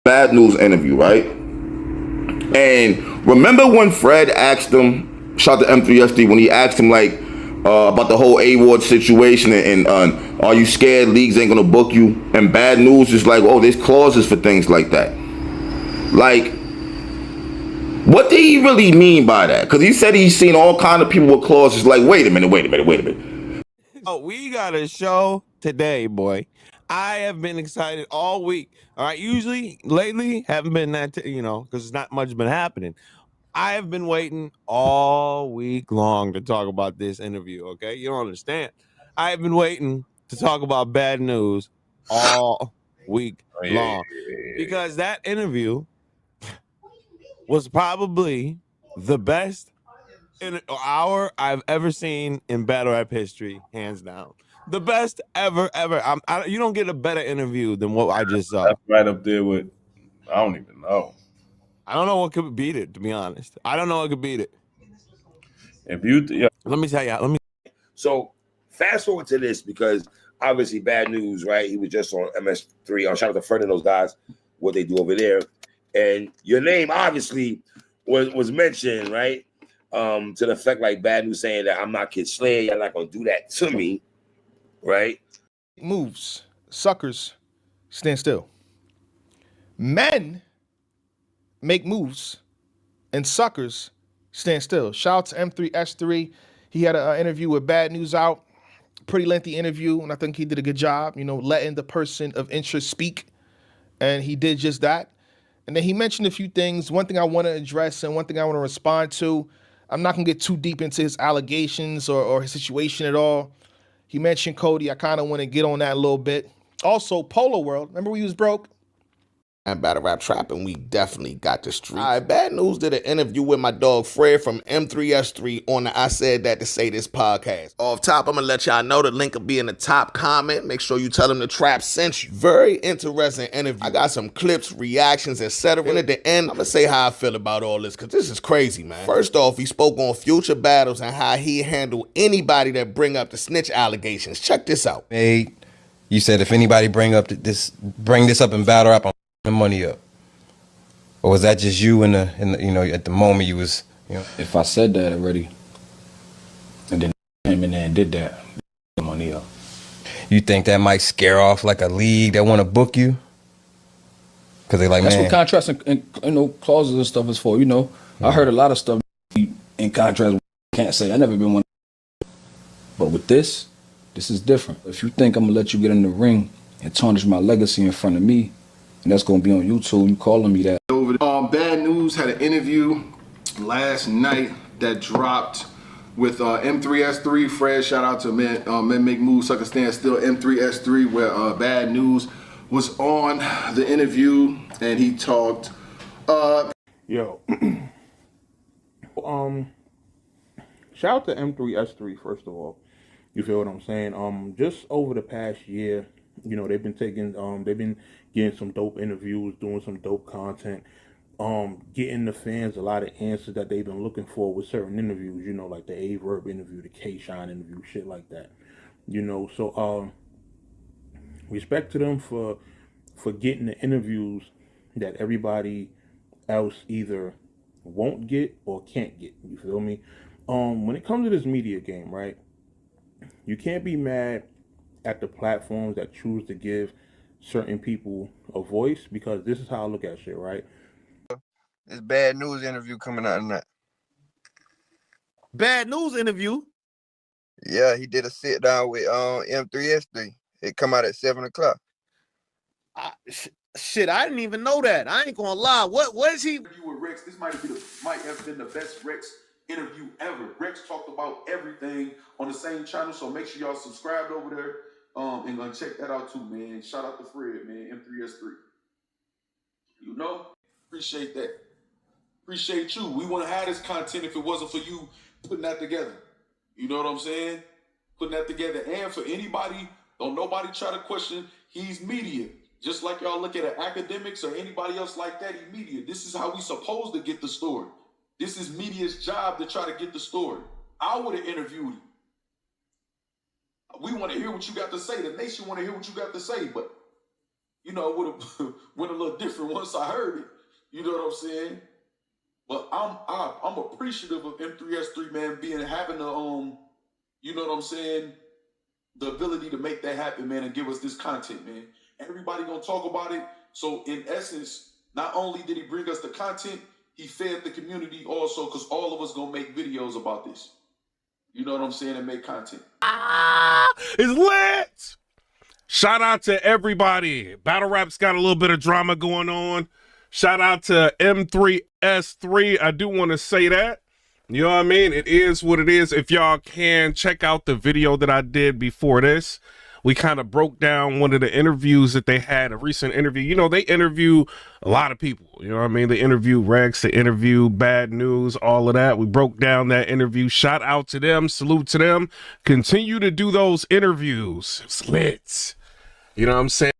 Bad News interview, right? And remember when Fred asked him, shout to M3SD, when he asked him like about the whole A-Ward situation and are you scared leagues ain't gonna book you? And Bad News is like, oh, there's clauses for things like that. Like, what did he really mean by that? Because he said he's seen all kind of people with clauses. Like, wait a minute. Oh, we got a show today, boy. I have been excited all week. All right, usually lately haven't been that, because not much been happening. I have been waiting all week long to talk about this interview. Okay, you don't understand. I have been waiting to talk about Bad News all week long because that interview was probably the best hour I've ever seen in battle rap history, hands down. The best ever. You don't get a better interview than what I just saw. That's right up there with, I don't even know. I don't know what could beat it, to be honest. I don't know what could beat it. If you, let me tell you. So fast forward to this because obviously Bad News, right? He was just on MS3. Shout out to Fred and those guys, what they do over there. And your name obviously was mentioned, right? To the effect like Bad News saying that I'm not Kid Slayer, you're not gonna do that to me, right? Moves, suckers stand still. Men make moves, and suckers stand still. Shout out to M3S3. He had an interview with Bad News out. Pretty lengthy interview, and I think he did a good job, letting the person of interest speak. And he did just that. And then he mentioned a few things. One thing I want to address and one thing I want to respond to. I'm not going to get too deep into his allegations or his situation at all. He mentioned Cody. I kind of want to get on that a little bit. Also, Polo World. Remember we was broke? And battle rap trap, and we definitely got the streets. All right, Bad News did an interview with my dog Fred from M3S3 on the I Said That to Say This podcast. Off top, I'm gonna let y'all know the link will be in the top comment. Make sure you tell them the trap sent you. Very interesting interview. I got some clips, reactions, etc. And at the end, I'm gonna say how I feel about all this, because this is crazy, man. First off, he spoke on future battles and how he handled anybody that bring up the snitch allegations. Check this out. Hey, you said if anybody bring this up in battle rap, I'm the money up. Or was that just you in the at the moment you was, If I said that already, and then came in there and did that, the money up. You think that might scare off like a league that want to book you? Because they like, that's man, what contracts and clauses and stuff is for. I heard a lot of stuff in contracts can't say. I never been one. But with this is different. If you think I'm gonna let you get in the ring and tarnish my legacy in front of me, and that's gonna be on YouTube, you calling me that. Bad News had an interview last night that dropped with M3S3. Fred, shout out to Men Make Moves, Sucker Stand Still, M3S3, where Bad News was on the interview and he talked. Yo, shout out to M3S3 first of all. You feel what I'm saying? Just over the past year, they've been getting some dope interviews, doing some dope content, getting the fans a lot of answers that they've been looking for with certain interviews, like the A-Verb interview, the K-Shine interview, shit like that. So respect to them for getting the interviews that everybody else either won't get or can't get. You feel me? When it comes to this media game, right? You can't be mad at the platforms that choose to give certain people a voice, because this is how I look at shit, right? This Bad News interview coming out tonight. Bad News interview? Yeah, he did a sit down with M3S3. It come out at 7 o'clock. Shit, I didn't even know that. I ain't gonna lie. What is he? Interview with Rex. This might have been the best Rex interview ever. Rex talked about everything on the same channel, so make sure y'all subscribed over there and gonna check that out too, man. Shout out to Fred, man, M3S3. Appreciate that. Appreciate you. We want to have this content if it wasn't for you putting that together. You know what I'm saying? Putting that together. And for anybody, don't nobody try to question, he's media. Just like y'all look at academics or anybody else like that, he's media. This is how we supposed to get the story. This is media's job to try to get the story. I would have interviewed him. We want to hear what you got to say. The nation want to hear what you got to say, but you know, would have went a little different once I heard it. You know what I'm saying? But I'm appreciative of M3S3, man, having the you know what I'm saying, the ability to make that happen, man, and give us this content, man. Everybody gonna talk about it. So in essence, not only did he bring us the content, he fed the community also, because all of us gonna make videos about this. You know what I'm saying, and make content. It's lit. Shout out to everybody. Battle Rap's got a little bit of drama going on. Shout out to M3S3. I do want to say that. You know what I mean? It is what it is. If y'all can, check out the video that I did before this. We kind of broke down one of the interviews that they had, a recent interview. You know, they interview a lot of people. You know what I mean? They interview Rex, they interview Bad News, all of that. We broke down that interview. Shout out to them. Salute to them. Continue to do those interviews. It's lit. You know what I'm saying?